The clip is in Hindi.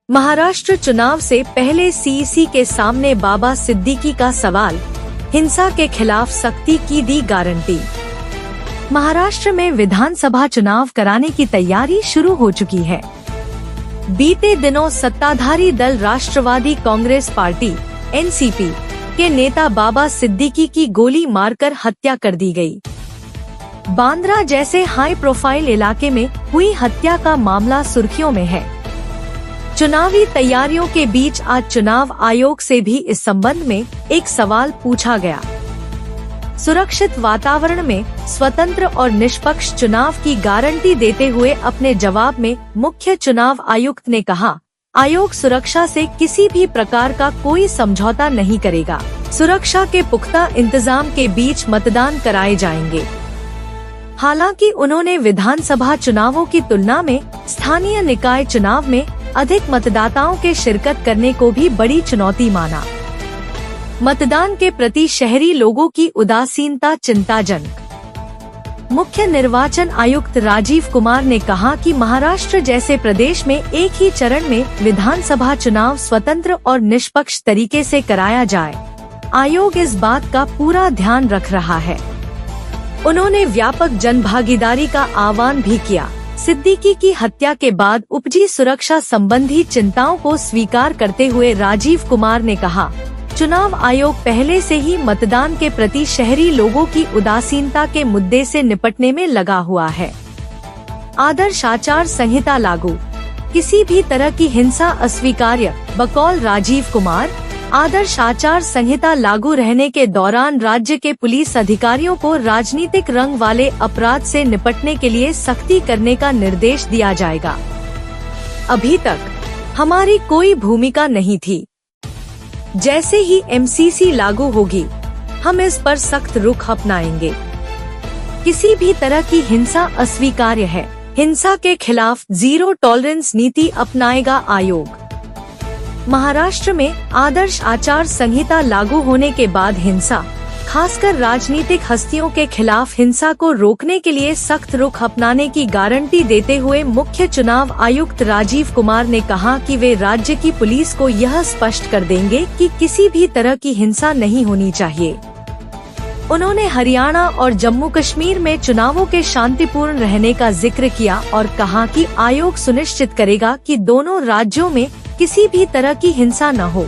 महाराष्ट्र चुनाव से पहले सीईसी के सामने बाबा सिद्दीकी का सवाल, हिंसा के खिलाफ सख्ती की दी गारंटी। महाराष्ट्र में विधानसभा चुनाव कराने की तैयारी शुरू हो चुकी है। बीते दिनों सत्ताधारी दल राष्ट्रवादी कांग्रेस पार्टी (एनसीपी) के नेता बाबा सिद्दीकी की गोली मारकर हत्या कर दी गई। बांद्रा जैसे हाई प्रोफाइल इलाके में हुई हत्या का मामला सुर्खियों में है। चुनावी तैयारियों के बीच आज चुनाव आयोग से भी इस संबंध में एक सवाल पूछा गया। सुरक्षित वातावरण में स्वतंत्र और निष्पक्ष चुनाव की गारंटी देते हुए अपने जवाब में मुख्य चुनाव आयुक्त ने कहा, आयोग सुरक्षा से किसी भी प्रकार का कोई समझौता नहीं करेगा। सुरक्षा के पुख्ता इंतजाम के बीच मतदान कराए जाएंगे। हालांकि उन्होंने विधानसभा चुनावों की तुलना में स्थानीय निकाय चुनाव में अधिक मतदाताओं के शिरकत करने को भी बड़ी चुनौती माना। मतदान के प्रति शहरी लोगों की उदासीनता चिंताजनक। मुख्य निर्वाचन आयुक्त राजीव कुमार ने कहा कि महाराष्ट्र जैसे प्रदेश में एक ही चरण में विधानसभा चुनाव स्वतंत्र और निष्पक्ष तरीके से कराया जाए। आयोग इस बात का पूरा ध्यान रख रहा है। उन्होंने व्यापक जनभागीदारी का आह्वान भी किया। सिद्दीकी की हत्या के बाद उपजी सुरक्षा संबंधी चिंताओं को स्वीकार करते हुए राजीव कुमार ने कहा, चुनाव आयोग पहले से ही मतदान के प्रति शहरी लोगों की उदासीनता के मुद्दे से निपटने में लगा हुआ है। आदर्श आचार संहिता लागू, किसी भी तरह की हिंसा अस्वीकार्य। बकौल राजीव कुमार, आदर्श आचार संहिता लागू रहने के दौरान राज्य के पुलिस अधिकारियों को राजनीतिक रंग वाले अपराध से निपटने के लिए सख्ती करने का निर्देश दिया जाएगा। अभी तक हमारी कोई भूमिका नहीं थी। जैसे ही एमसीसी लागू होगी, हम इस पर सख्त रुख अपनाएंगे। किसी भी तरह की हिंसा अस्वीकार्य है। हिंसा के खिलाफ जीरो टॉलरेंस नीति अपनाएगा आयोग। महाराष्ट्र में आदर्श आचार संहिता लागू होने के बाद हिंसा, खासकर राजनीतिक हस्तियों के खिलाफ हिंसा को रोकने के लिए सख्त रुख अपनाने की गारंटी देते हुए मुख्य चुनाव आयुक्त राजीव कुमार ने कहा कि वे राज्य की पुलिस को यह स्पष्ट कर देंगे कि किसी भी तरह की हिंसा नहीं होनी चाहिए। उन्होंने हरियाणा और जम्मू कश्मीर में चुनावों के शांतिपूर्ण रहने का जिक्र किया और कहा कि आयोग सुनिश्चित करेगा कि दोनों राज्यों में किसी भी तरह की हिंसा न हो।